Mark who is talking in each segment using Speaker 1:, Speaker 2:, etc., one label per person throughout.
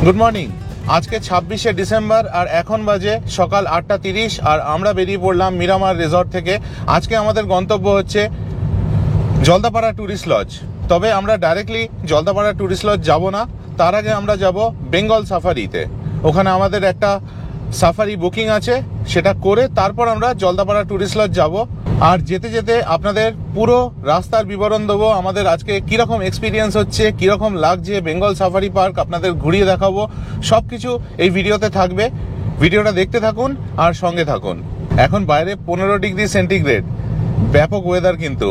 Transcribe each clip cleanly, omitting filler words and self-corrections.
Speaker 1: Good morning. আজকে 26শে December আর এখন বাজে সকাল 8:30 আর আমরা বেরিয়ে পড়লাম মিরামার রিসর্ট থেকে। আজকে আমাদের গন্তব্য হচ্ছে জলদাপাড়া ট্যুরিস্ট লজ। তবে আমরা ডাইরেক্টলি জলদাপাড়া ট্যুরিস্ট লজ যাব না, তার আগে আমরা যাব বেঙ্গল সাফারিতে। ওখানে আমাদের একটা সাফারি বুকিং আছে, সেটা করে তারপর আমরা জলদাপাড়া ট্যুরিস্ট লজ যাব। আর যেতে যেতে আপনাদের পুরো রাস্তার বিবরণ দেবো, আমাদের আজকে কীরকম এক্সপিরিয়েন্স হচ্ছে, কীরকম লাগছে বেঙ্গল সাফারি পার্ক আপনাদের ঘুরিয়ে দেখাবো। সব কিছু এই ভিডিওতে থাকবে, ভিডিওটা দেখতে থাকুন আর সঙ্গে থাকুন। এখন বাইরে 15 ডিগ্রি সেন্টিগ্রেড, ব্যাপক ওয়েদার কিন্তু।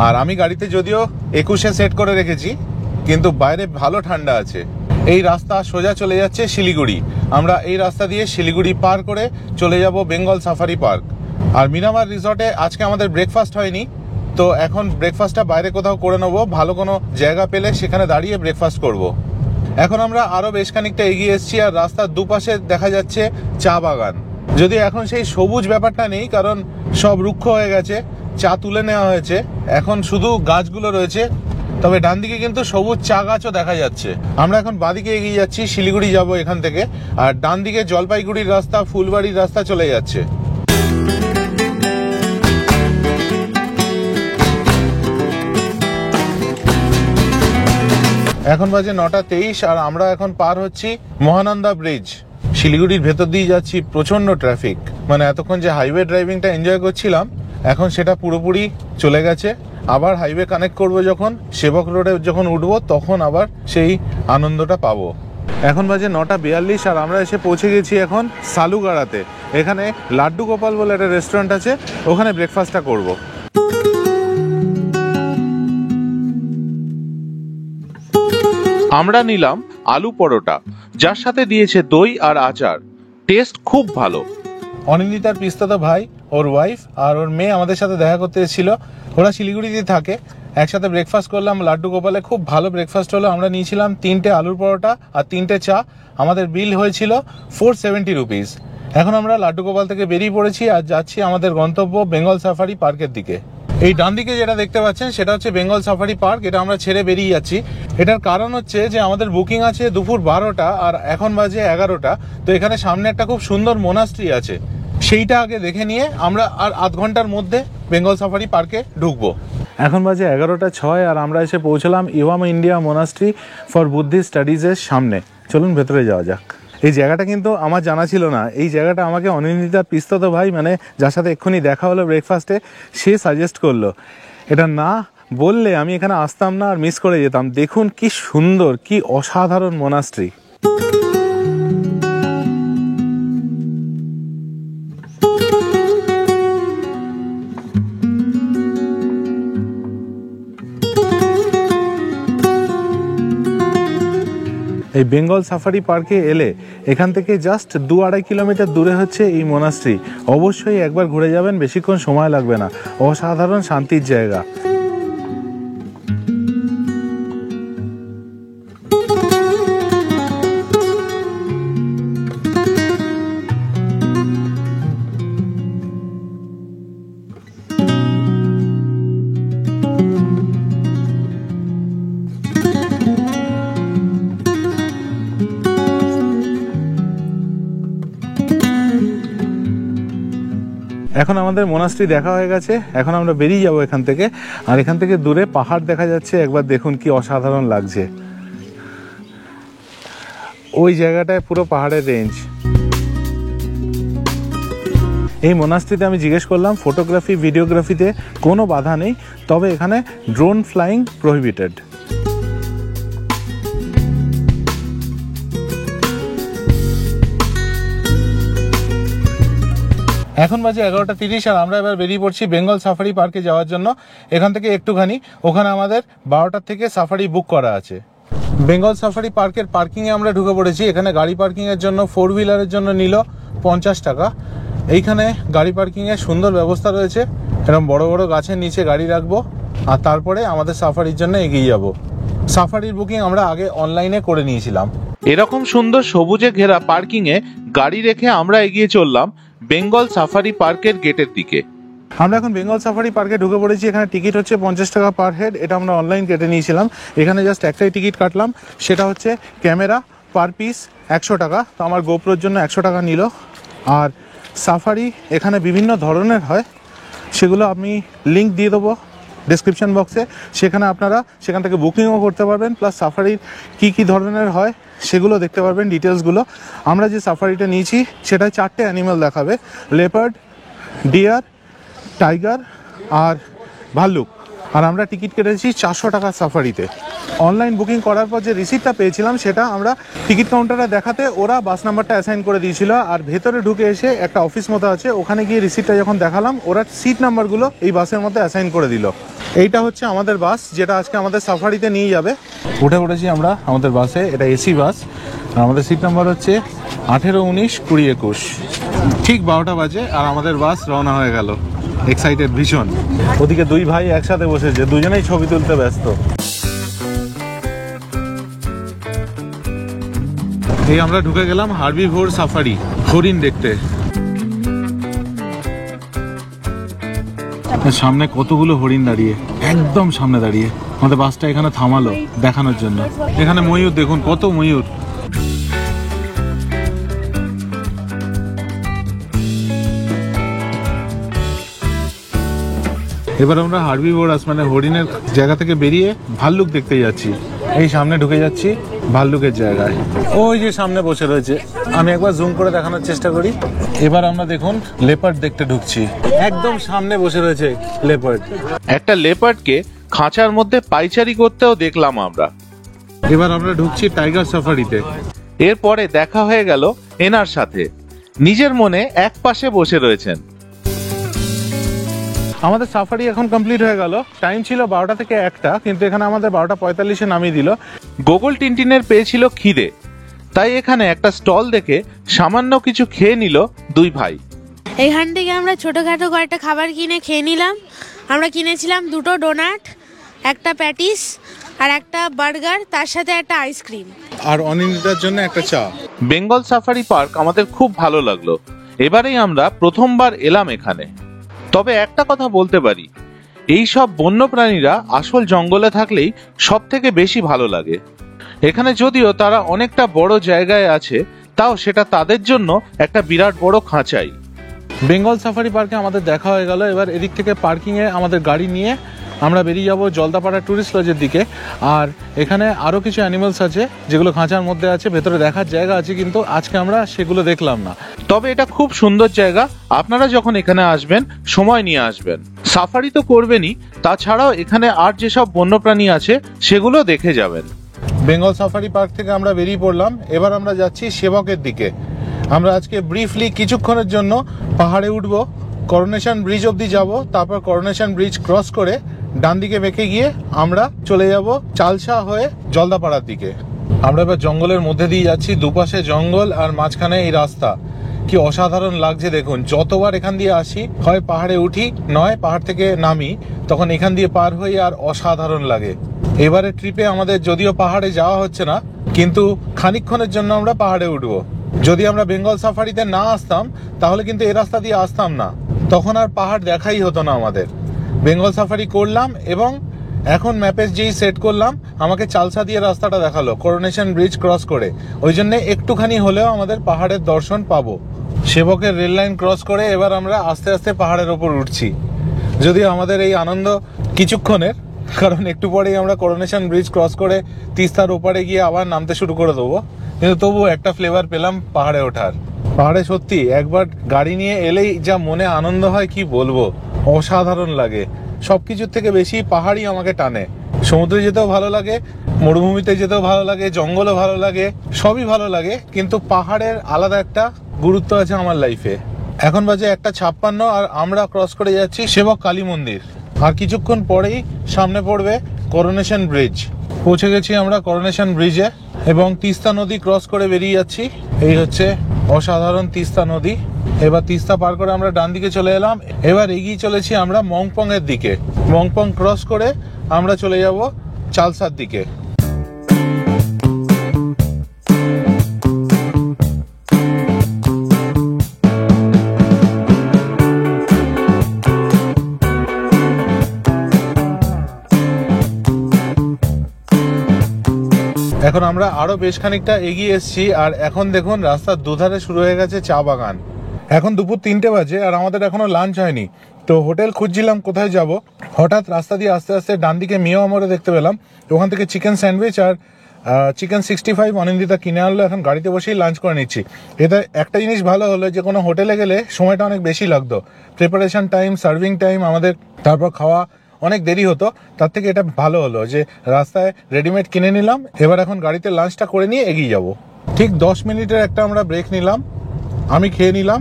Speaker 1: আর আমি গাড়িতে যদিও 21-এ সেট করে রেখেছি, কিন্তু বাইরে ভালো ঠান্ডা আছে। এই রাস্তা সোজা চলে যাচ্ছে শিলিগুড়ি। আমরা এই রাস্তা দিয়ে শিলিগুড়ি পার করে চলে যাব বেঙ্গল সাফারি পার্ক। আর মিরামার রিসর্টে আজকে আমাদের ব্রেকফাস্ট হয়নি, তো এখন ব্রেকফাস্টটা বাইরে কোথাও করে নেবো, ভালো কোনো জায়গা পেলে সেখানে দাঁড়িয়ে ব্রেকফাস্ট করব। এখন আমরা আরও বেশ খানিকটা এগিয়ে এসেছি আর রাস্তার দুপাশে দেখা যাচ্ছে চা বাগান। যদি এখন সেই সবুজ ব্যাপারটা নেই, কারণ সব রুক্ষ হয়ে গেছে, চা তুলে নেওয়া হয়েছে, এখন শুধু গাছগুলো রয়েছে। তবে ডান দিকে কিন্তু সবুজ চা গাছও দেখা যাচ্ছে। আমরা এখন বাঁদিকে এগিয়ে যাচ্ছি, শিলিগুড়ি যাব এখান থেকে। আর ডান দিকে জলপাইগুড়ির রাস্তা, ফুলবাড়ির রাস্তা চলে যাচ্ছে। এখন বাজে 9:23 আর আমরা এখন পার হচ্ছি মহানন্দা ব্রিজ। শিলিগুড়ির ভেতর দিয়ে যাচ্ছি, প্রচন্ড ট্রাফিক। মানে এতক্ষণ যে হাইওয়ে ড্রাইভিংটা এনজয় করছিলাম, এখন সেটা পুরোপুরি চলে গেছে। আবার হাইওয়ে কানেক্ট করব যখন, সেবক রোডে যখন উঠবো, তখন আবার সেই আনন্দটা পাবো। এখন বাজে 9:42 আর আমরা এসে পৌঁছে গেছি এখন সালুগাড়াতে। এখানে লাড্ডু গোপাল বলে একটা রেস্টুরেন্ট আছে, ওখানে ব্রেকফাস্টটা করব। আমরা নিলাম আলু পরোটা, যার সাথে দিয়েছে দই আর আচার। টেস্ট খুব ভালো। অনিন্দিতার পিস্তাতো ভাই, ওর ওয়াইফ আর ওর মেয়ে আমাদের সাথে দেখা করতে এসেছিল। ওরা শিলিগুড়িতে থাকে। একসাথে ব্রেকফাস্ট করলাম লাড্ডু গোপালে, খুব ভালো ব্রেকফাস্ট হলো। আমরা নিয়েছিলাম 3টে আলুর পরোটা আর 3টে চা। আমাদের বিল হয়েছিল 470 রুপিস। এখন আমরা লাড্ডু গোপাল থেকে বেরিয়ে পড়েছি আর যাচ্ছি আমাদের গন্তব্য বেঙ্গল সাফারি পার্কের দিকে। এই ডান দিকে যেটা দেখতে পাচ্ছেন সেটা হচ্ছে বেঙ্গল সাফারি পার্ক। এটা আমরা ছেড়ে বেরিয়ে যাচ্ছি। এটার কারণ হচ্ছে যে আমাদের বুকিং আছে দুপুর 12টা আর এখন বাজে 11টা। তো এখানে সামনে একটা খুব সুন্দর মোনাস্ট্রি আছে, সেইটা আগে দেখে নিয়ে আমরা আর আধ ঘন্টার মধ্যে বেঙ্গল সাফারি পার্কে ঢুকবো। এখন বাজে 11:06 আর আমরা এসে পৌঁছলাম ইওয়াম ইন্ডিয়া মোনাস্ট্রি ফর বুদ্ধিস্ট স্টাডিজের সামনে। চলুন ভেতরে যাওয়া যাক। এই জায়গাটা কিন্তু আমার জানা ছিল না। এই জায়গাটা আমাকে অনিন্দিতার পিস্তাতো ভাই, মানে যার সাথে এক্ষুনি দেখা হলো ব্রেকফাস্টে, সে সাজেস্ট করলো। এটা না বললে আমি এখানে আসতাম না আর মিস করে যেতাম। দেখুন কি সুন্দর, কি অসাধারণ মোনাস্ট্রি। এই বেঙ্গল সাফারি পার্কে এলে এখান থেকে জাস্ট 2-2.5 কিলোমিটার দূরে হচ্ছে এই মোনাস্ট্রি। অবশ্যই একবার ঘুরে যাবেন, বেশিক্ষণ সময় লাগবে না। অসাধারণ শান্তির জায়গা। এখন আমাদের মোনাস্ট্রি দেখা হয়ে গেছে, এখন আমরা বেরিয়ে যাব এখান থেকে। আর এখান থেকে দূরে পাহাড় দেখা যাচ্ছে, একবার দেখুন কি অসাধারণ লাগছে। ওই জায়গাটায় পুরো পাহাড়ের রেঞ্জ। এই মোনাস্ট্রিতে আমি জিজ্ঞেস করলাম, ফটোগ্রাফি ভিডিওগ্রাফিতে কোনো বাধা নেই, তবে এখানে ড্রোন ফ্লাইং প্রহিবিটেড। এখন বাজে 11:30 আর আমরা এবার বেরিয়ে পড়ছি বেঙ্গল সাফারি পার্কে যাওয়ার জন্য। এখান থেকে একটুখানি, ওখানে আমাদের 12টার থেকে সাফারি বুক করা আছে। বেঙ্গল সাফারি পার্কের পার্কিংয়ে আমরা ঢুকে পড়েছি। এখানে গাড়ি পার্কিংয়ের জন্য 4 হুইলারের জন্য নিল 50 টাকা। এইখানে গাড়ি পার্কিংয়ের সুন্দর ব্যবস্থা রয়েছে। এরকম বড় বড় গাছের নিচে গাড়ি রাখবো আর তারপরে আমাদের সাফারির জন্য এগিয়ে যাব। সাফারির বুকিং আমরা আগে অনলাইনে করে নিয়েছিলাম। এরকম সুন্দর সবুজে ঘেরা পার্কিংয়ে গাড়ি রেখে আমরা এগিয়ে চললাম বেঙ্গল সাফারি পার্কের গেটের দিকে। আমরা এখন বেঙ্গল সাফারি পার্কে ঢুকে পড়েছি। এখানে টিকিট হচ্ছে 50 টাকা পার হেড। এটা আমরা অনলাইন কেটে নিয়েছিলাম। এখানে জাস্ট একটাই টিকিট কাটলাম, সেটা হচ্ছে ক্যামেরা পার পিস 100 টাকা। তো আমার গোপ্রোর জন্য 100 টাকা নিল। আর সাফারি এখানে বিভিন্ন ধরনের হয়, সেগুলো আমি লিঙ্ক দিয়ে দেবো ডেসক্রিপশন বক্সে। সেখানে আপনারা সেখান থেকে বুকিংও করতে পারবেন, প্লাস সাফারির কী ধরনের হয় সেগুলো দেখতে পারবেন, ডিটেলসগুলো। আমরা যে সাফারিটা নিয়েছি সেটায় 4টে অ্যানিমাল দেখাবে, লেপার্ড, ডিয়ার, টাইগার আর ভাল্লুক। আর আমরা টিকিট কেটেছি 400 টাকা সাফারিতে। অনলাইন বুকিং করার পর যে রিসিপ্টটা পেয়েছিলাম সেটা আমরা টিকিট কাউন্টারে দেখাতে ওরা বাস নাম্বারটা অ্যাসাইন করে দিয়েছিল। আর ভেতরে ঢুকে এসে একটা অফিস মতো আছে, ওখানে গিয়ে রিসিপ্টটা যখন দেখালাম ওরা সিট নাম্বারগুলো এই বাসের মধ্যে অ্যাসাইন করে দিল। এইটা হচ্ছে আমাদের বাস যেটা আজকে আমাদের সাফারিতে নিয়ে যাবে। উঠে পড়েছি আমরা আমাদের বাসে, এটা এসি বাস। আর আমাদের সিট নাম্বার হচ্ছে 18, 19, 20, 21। ঠিক 12টা বাজে আর আমাদের বাস রওনা হয়ে গেল। এক্সাইটেড ভীষণ। ওদিকে দুই ভাই একসাথে বসেছে, দুজনেই ছবি তুলতে ব্যস্ত। এই আমরা ঢুকে গেলাম হার্বিভোর সাফারি, হরিণ দেখতে। সামনে কতগুলো হরিণ দাঁড়িয়ে, একদম সামনে দাঁড়িয়ে। আমাদের বাসটা এখানে থামালো দেখানোর জন্য। এখানে ময়ূর দেখুন, কত ময়ূর। এবার আমরা হার্বিভোরাস মানে হরিণের জায়গা থেকে বেরিয়ে ভাল্লুক দেখতে যাচ্ছি। এই সামনে ঢুকে যাচ্ছি ভাল্লুকের জায়গায়। ওই যে সামনে বসে রয়েছে, আমি একবার জুম করে দেখানোর চেষ্টা করি। এবার আমরা দেখুন লেপার্ড দেখতে ঢুকছি, একদম সামনে বসে রয়েছে লেপার্ড।
Speaker 2: একটা লেপার্ডকে খাঁচার মধ্যে পাইচারি করতেও দেখলাম আমরা।
Speaker 1: এবার আমরা ঢুকছি টাইগার সাফারিতে।
Speaker 2: এরপরে দেখা হয়ে গেল এনার সাথে, নিজের মনে এক পাশে বসে রয়েছেন।
Speaker 1: আমাদের সাফারি এখন কমপ্লিট হয়ে গেল। টাইম ছিল 12টা থেকে 1টা, কিন্তু এখানে আমাদের 12:45-এ নামিয়ে দিল।
Speaker 2: গোগল টিনটিনের পেয়েছিল খিদে, তাই এখানে একটা স্টল দেখে সামান্য কিছু খেয়ে নিল দুই ভাই।
Speaker 3: এখান থেকে আমরা ছোটোখাটো কয়েকটা খাবার কিনে খেয়ে নিলাম। আমরা কিনেছিলাম 2টো ডোনাট, একটা প্যাটিস আর একটা বার্গার, তার সাথে একটা আইসক্রিম
Speaker 1: আর অনিন্দিতার জন্য একটা চা।
Speaker 2: বেঙ্গল সাফারি পার্ক আমাদের খুব ভালো লাগলো। এবারেই আমরা প্রথমবার এলাম এখানে। তবে একটা কথা বলতে পারি, এই সব বন্যপ্রাণীরা আসল জঙ্গলে থাকলেই সব থেকে বেশি ভালো লাগে। এখানে যদিও তারা অনেকটা বড় জায়গায় আছে, তাও সেটা তাদের জন্য একটা বিরাট বড় খাঁচাই।
Speaker 1: বেঙ্গল সাফারি পার্কে আমাদের দেখা হয়ে গেল। এবার এদিক থেকে পার্কিংয়ে আমাদের গাড়ি নিয়ে আমরা বেরিয়ে যাব জলদাপাড়া ট্যুরিস্ট লজের দিকে। আর এখানে আরও কিছু অ্যানিমালস আছে যেগুলো খাঁচার মধ্যে আছে, ভেতরে দেখার জায়গা আছে, কিন্তু আজকে আমরা সেগুলো দেখলাম না।
Speaker 2: তবে এটা খুব সুন্দর জায়গা, আপনারা যখন এখানে আসবেন সময় নিয়ে আসবেন। সাফারি তো করবেনই, তাছাড়াও এখানে আর যেসব বন্যপ্রাণী আছে সেগুলো দেখে যাবেন।
Speaker 1: বেঙ্গল সাফারি পার্ক থেকে আমরা বেরিয়ে পড়লাম। এবার আমরা যাচ্ছি সেবকের দিকে। আমরা আজকে ব্রিফলি কিছুক্ষণের জন্য পাহাড়ে উঠব, করোনেশন ব্রিজ অবধি যাব, তারপর করোনেশন ব্রিজ ক্রস করে ডান দিকে বেঁকে গিয়ে আমরা চলে যাব চালসা হয়ে জলদাপাড়ার দিকে। আমরা এবার জঙ্গলের মধ্যে দিয়ে যাচ্ছি, দুপাশে জঙ্গল আর মাঝখানে এই রাস্তা। কি অসাধারণ লাগছে দেখুন। যতবার এখান দিয়ে আসি, হয় পাহাড়ে উঠি নয় পাহাড় থেকে নামি, তখন এখান দিয়ে পার হই আর অসাধারণ লাগে। এবারে ট্রিপে আমাদের যদিও পাহাড়ে যাওয়া হচ্ছে না, কিন্তু খানিকক্ষণের জন্য আমরা পাহাড়ে উঠবো। যদি আমরা বেঙ্গল সাফারিতে না আসতাম তাহলে কিন্তু এই রাস্তা দিয়ে আসতাম না, তখন আর পাহাড় দেখাই হতো না আমাদের। বেঙ্গল সাফারি করলাম এবং এখন ম্যাপে যেই সেট করলাম আমাকে চালসা দিয়ে রাস্তাটা দেখালো করোনেশন ব্রিজ ক্রস করে, ওই জন্য একটুখানি হলেও আমাদের পাহাড়ের দর্শন পাবো। সেবকের রেল লাইন ক্রস করে এবার আমরা আস্তে আস্তে পাহাড়ের ওপর উঠছি। যদিও আমাদের এই আনন্দ কিছুক্ষণের, কারণ একটু পরেই আমরা করোনেশন ব্রিজ ক্রস করে তিস্তার ওপারে গিয়ে আবার নামতে শুরু করে দেবো, কিন্তু তবু একটা ফ্লেভার পেলাম পাহাড়ে ওঠার। পাহাড়ে সত্যি একবার গাড়ি নিয়ে এলেই যা মনে আনন্দ হয় কি বলবো, অসাধারণ লাগে। সবকিছুর থেকে বেশি পাহাড়ই আমাকে টানে। সমুদ্রে যেতেও ভালো লাগে, মরুভূমিতে যেতেও ভালো লাগে, জঙ্গলও ভালো লাগে, সবই ভালো লাগে, কিন্তু পাহাড়ের আলাদা একটা গুরুত্ব আছে আমার লাইফে। এখন বাজে 1:56 আর আমরা ক্রস করে যাচ্ছি সেবক কালী মন্দির। আর কিছুক্ষণ পরেই সামনে পড়বে করোনেশন ব্রিজ। পৌঁছে গেছি আমরা করোনেশন ব্রিজে এবং তিস্তা নদী ক্রস করে বেরিয়ে যাচ্ছি। এই হচ্ছে অসাধারণ তিস্তা নদী। এবার তিস্তা পার করে আমরা ডান দিকে চলে এলাম। এবার এগিয়ে চলেছি আমরা মংপং এর দিকে। মংপং ক্রস করে আমরা চলে যাব চালসার দিকে। এখন আমরা আরো বেশ খানিকটা এগিয়ে এসেছি, আর এখন দেখুন রাস্তার দুধারে শুরু হয়ে গেছে চা বাগান। এখন দুপুর 3টে বাজে আর আমাদের এখনো লাঞ্চ হয়নি, তো হোটেল খুঁজছিলাম কোথায় যাব। হঠাৎ রাস্তা দিয়ে আস্তে আস্তে ডান দিকে মিও আমরে দেখতে পেলাম, ওখান থেকে চিকেন স্যান্ডউইচ আর চিকেন 65 অনিন্দিতা কিনে আনলো। এখন গাড়িতে বসেই লাঞ্চ করে নিচ্ছি। এটা একটা জিনিস ভালো হলো যে কোনো হোটেলে গেলে সময়টা অনেক বেশি লাগতো, প্রিপারেশন টাইম, সার্ভিং টাইম আমাদের, তারপর খাওয়া অনেক দেরি হতো। তার থেকে এটা ভালো হলো যে রাস্তায় রেডিমেড কিনে নিলাম। এবার এখন গাড়িতে লাঞ্চটা করে নিয়ে এগিয়ে যাব। ঠিক 10 মিনিটের একটা আমরা ব্রেক নিলাম, আমি খেয়ে নিলাম,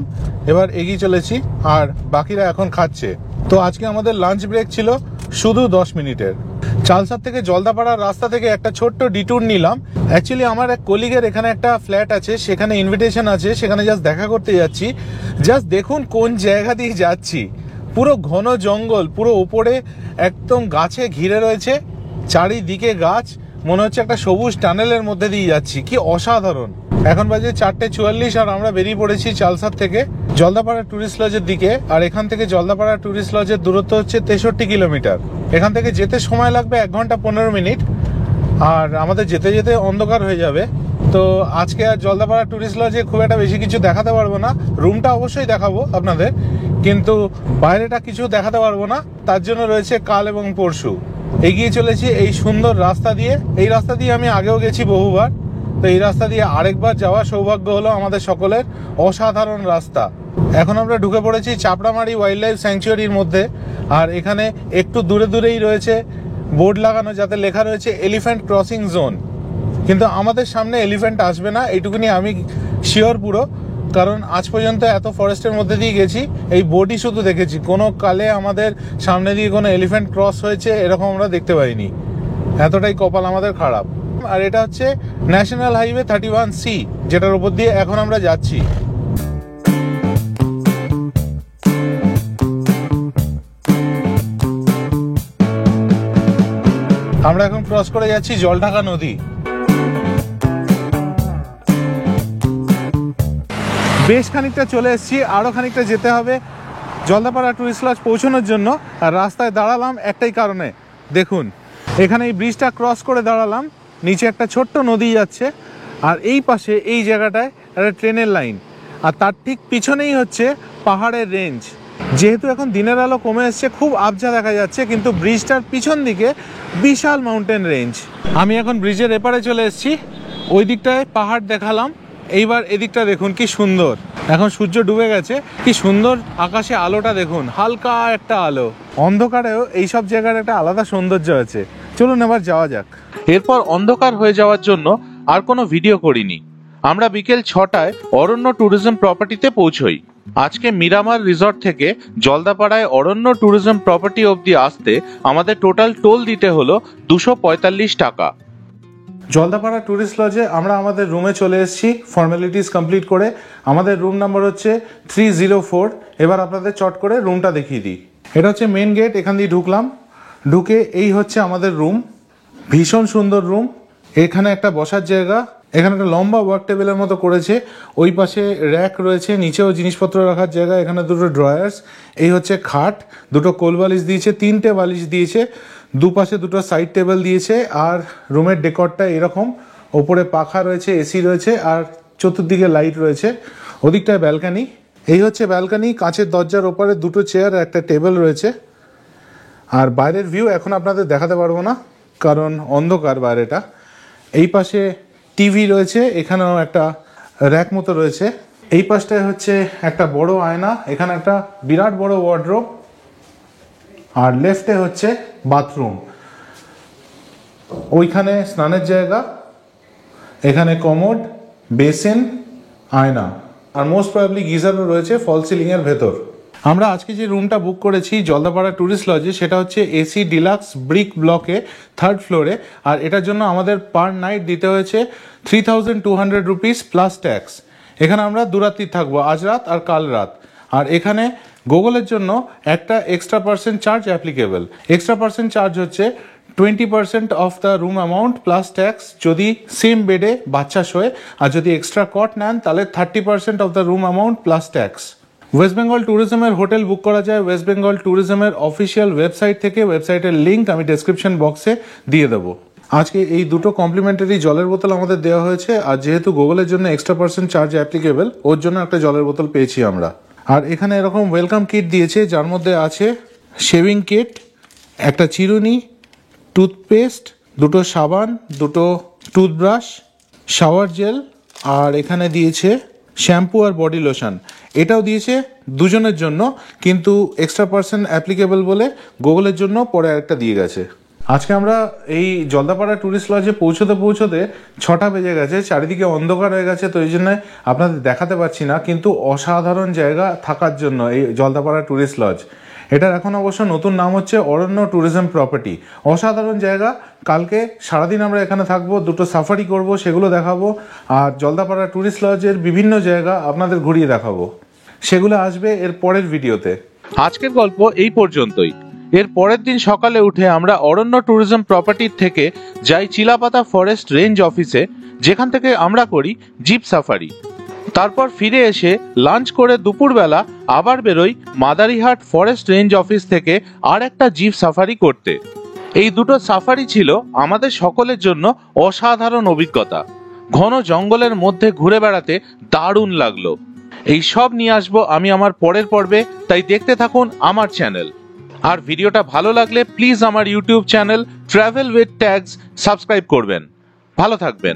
Speaker 1: এবার এগিয়ে চলেছি আর বাকিরা এখন খাচ্ছে। তো আজকে আমাদের লাঞ্চ ব্রেক ছিল শুধু 10 মিনিটের। চালসার থেকে জলদাপাড়ার রাস্তা থেকে একটা ছোট্ট ডিটুর নিলাম। অ্যাকচুয়ালি আমার এক কলিগের এখানে একটা ফ্ল্যাট আছে, সেখানে ইনভিটেশন আছে, সেখানে জাস্ট দেখা করতে যাচ্ছি। জাস্ট দেখুন কোন জায়গা দিয়ে যাচ্ছি, পুরো ঘন জঙ্গল, পুরো উপরে একদম গাছে ঘিরে রয়েছে, চারিদিকে গাছ, মনে হচ্ছে একটা সবুজ টানেলের মধ্যে দিয়ে যাচ্ছি, কি অসাধারণ। এখন বাজে 4:44 আর আমরা বেরিয়ে পড়েছি চালসার থেকে জলদাপাড়া টুরিস্ট লজের দিকে। আর এখান থেকে জলদাপাড়া টুরিস্ট লজের দূরত্ব হচ্ছে 63 কিলোমিটার। এখান থেকে যেতে সময় লাগবে 1 ঘন্টা 15 মিনিট, আর আমাদের যেতে যেতে অন্ধকার হয়ে যাবে। তো আজকে আর জলদাপাড়া টুরিস্ট লজে খুব একটা বেশি কিছু দেখাতে পারবো না। রুমটা অবশ্যই দেখাবো আপনাদের, কিন্তু বাইরেটা কিছু দেখাতে পারবো না, তার জন্য রয়েছে কাল এবং পরশু। এগিয়ে চলেছি এই সুন্দর রাস্তা দিয়ে। এই রাস্তা দিয়ে আমি আগেও গেছি বহুবার, তো এই রাস্তা দিয়ে আরেকবার যাওয়ার সৌভাগ্য হলো আমাদের সকলের। অসাধারণ রাস্তা। এখন আমরা ঢুকে পড়েছি চাপড়ামারি ওয়াইল্ড লাইফ স্যাংচুয়ারির মধ্যে, আর এখানে একটু দূরে দূরেই রয়েছে বোর্ড লাগানো, যাতে লেখা রয়েছে এলিফ্যান্ট ক্রসিং জোন। কিন্তু আমাদের সামনে এলিফ্যান্ট আসবে না, এইটুকুনি আমি শিওর পুরো, কারণ আজ পর্যন্ত এত ফরেস্টের মধ্যে দিয়ে গেছি, এই বোর্ডই শুধু দেখেছি। কোনো কালে আমাদের সামনে দিয়ে কোনো এলিফ্যান্ট ক্রস হয়েছে এরকম আমরা দেখতে পাইনি, এতটাই কপাল আমাদের খারাপ। আর এটা হচ্ছে ন্যাশনাল হাইওয়ে 31C, যেটার উপর দিয়ে এখন আমরা যাচ্ছি। আমরা এখন ক্রস করে যাচ্ছি জলঢাকা নদী। বেশ খানিকটা চলে এসেছি, আরো খানিকটা যেতে হবে জলদাপাড়া টুরিস্ট লজ পৌঁছানোর জন্য। আর রাস্তায় দাঁড়ালাম একটাই কারণে, দেখুন এখানে এই ব্রিজটা ক্রস করে দাঁড়ালাম, নিচে একটা ছোট্ট নদী যাচ্ছে, আর এই পাশে এই জায়গাটায় একটা ট্রেনের লাইন, আর তার ঠিক পিছনেই হচ্ছে পাহাড়ের রেঞ্জ। যেহেতু এখন দিনের আলো কমে এসছে, খুব আবছা দেখা যাচ্ছে, কিন্তু ব্রিজটার পিছন দিকে বিশাল মাউন্টেন রেঞ্জ। আমি এখন ব্রিজের এপারে চলে এসেছি, ওই দিকটায় পাহাড় দেখালাম, এইবার এদিকটা দেখুন কি সুন্দর। এখন সূর্য ডুবে গেছে, কি সুন্দর আকাশে আলোটা দেখুন, হালকা একটা আলো। অন্ধকারেও এইসব জায়গার একটা আলাদা সৌন্দর্য আছে। চলুন এবার যাওয়া যাক।
Speaker 2: এরপর অন্ধকার হয়ে যাওয়ার জন্য আর কোনো ভিডিও করিনি। আমরা বিকেল 6টায় অরণ্য ট্যুরিজম প্রপার্টিতে পৌঁছই। আজকে মিরামার রিসর্ট থেকে জলদাপাড়ায় অরণ্য ট্যুরিজম প্রপার্টি অবধি আসতে আমাদের টোটাল টোল দিতে হলো 245 টাকা।
Speaker 1: জলদাপাড়া টুরিস্ট লজে আমরা আমাদের রুমে চলে এসেছি ফর্মালিটিস কমপ্লিট করে। আমাদের রুম নাম্বার হচ্ছে 304। এবার আপনাদের চট করে রুমটা দেখিয়ে দিই। এটা হচ্ছে মেন গেট, এখান দিয়ে ঢুকলাম, ঢুকে এই হচ্ছে আমাদের রুম। ভীষণ সুন্দর রুম। এখানে একটা বসার জায়গা, এখানে একটা লম্বা ওয়ার্ক টেবিলের মতো করেছে, ওই পাশে র্যাক রয়েছে, নিচেও জিনিসপত্র রাখার জায়গা, এখানে দুটো ড্রয়ার্স, এই হচ্ছে খাট, দুটো কোল বালিশ দিয়েছে, 3টে বালিশ দিয়েছে, দুপাশে দুটো সাইড টেবিল দিয়েছে। আর রুমের ডেকরটা এরকম, ওপরে পাখা রয়েছে, এসি রয়েছে, আর চতুর্দিকে লাইট রয়েছে। ওদিকটায় ব্যালকানি, এই হচ্ছে ব্যালকানি, কাঁচের দরজার ওপরে দুটো চেয়ার, একটা টেবিল রয়েছে। আর বাইরের ভিউ এখন আপনাদের দেখাতে পারবো না, কারণ অন্ধকার বাইরেটা। এই পাশে টিভি রয়েছে, এখানেও একটা র্যাক মতো রয়েছে। এই পাশটায় হচ্ছে একটা বড় আয়না, এখানে একটা বিরাট বড় ওয়ার্ডরোব, আর লেফটে হচ্ছে বাথরুম, ওইখানে স্নানের জায়গা, এখানে কমোড, বেসিন, আয়না, আর মোস্ট প্রবাবলি গিজারও রয়েছে ফল সিলিং এর ভেতর। আমরা আজকে যে রুমটা বুক করেছি জলদাপাড়া টুরিস্ট লজে, সেটা হচ্ছে এসি ডিলাক্স ব্রিক ব্লকে 3rd ফ্লোরে। আর এটার জন্য আমাদের পার নাইট দিতে হয়েছে 3200 রুপিস প্লাস ট্যাক্স। এখানে আমরা 2 রাত্রি থাকবো, আজ রাত আর কাল রাত। আর এখানে গুগলের জন্য একটা extra percent charge applicable. Extra percent charge হচ্ছে 20% of the room amount plus tax যদি সেম বেডে বাচ্চা শোয়, আর যদি এক্সট্রা কট নেন তাহলে 30% of the room amount plus tax. West Bengal ট্যুরিজমের হোটেল বুক করা যায় ওয়েস্ট বেঙ্গল ট্যুরিজমের অফিসিয়াল ওয়েবসাইট থেকে। ওয়েবসাইটের লিঙ্ক আমি ডেসক্রিপশন বক্সে দিয়ে দেবো। আজকে এই দুটো কমপ্লিমেন্টারি জলের বোতল আমাদের দেওয়া হয়েছে, আর যেহেতু গুগলের জন্য এক্সট্রা পার্সেন্ট চার্জ অ্যাপ্লিকেবল, ওর জন্য একটা জলের বোতল পেয়েছি আমরা। আর এখানে এরকম ওয়েলকাম কিট দিয়েছে, যার মধ্যে আছে শেভিং কিট, একটা চিরুনি, টুথপেস্ট, দুটো সাবান, দুটো টুথব্রাশ, শাওয়ার জেল, আর এখানে দিয়েছে শ্যাম্পু আর বডি লোশন। এটাও দিয়েছে দুজনের জন্য, কিন্তু এক্সট্রা পার্সেন্ট অ্যাপ্লিকেবল বলে গুগলের জন্য পরে একটা দিয়ে গেছে। আজকে আমরা এই জলদাপাড়া ট্যুরিস্ট লজে পৌঁছতে 6টা বেজে গেছে, চারিদিকে অন্ধকার হয়ে গেছে, তো এই জন্য আপনাদের দেখাতে পারছি না, কিন্তু অসাধারণ জায়গা থাকার জন্য এই জলদাপাড়া ট্যুরিস্ট লজ। এটার এখন অবশ্য নতুন নাম হচ্ছে অরণ্য ট্যুরিজম প্রপার্টি। অসাধারণ জায়গা। কালকে সারাদিন আমরা এখানে থাকবো, দুটো সাফারি করব, সেগুলো দেখাবো, আর জলদাপাড়া ট্যুরিস্ট লজের বিভিন্ন জায়গা আপনাদের ঘুরিয়ে দেখাবো। সেগুলো আসবে এর পরের ভিডিওতে।
Speaker 2: আজকের গল্প এই পর্যন্তই। এর পরের দিন সকালে উঠে আমরা অরণ্য ট্যুরিজম প্রপার্টির থেকে যাই চিলাপাতা ফরেস্ট রেঞ্জ অফিসে, যেখান থেকে আমরা করি জিপ সাফারি। তারপর ফিরে এসে লাঞ্চ করে দুপুরবেলা আবার বেরোই মাদারিহাট ফরেস্ট রেঞ্জ অফিস থেকে আর একটা জিপ সাফারি করতে। এই দুটো সাফারি ছিল আমাদের সকলের জন্য অসাধারণ অভিজ্ঞতা। ঘন জঙ্গলের মধ্যে ঘুরে বেড়াতে দারুণ লাগলো। এই সব নিয়ে আসবো আমি আমার পরের পর্বে, তাই দেখতে থাকুন আমার চ্যানেল। আর ভিডিওটা ভালো লাগলে প্লিজ আমার YouTube channel travel with tags subscribe করবেন। ভালো থাকবেন।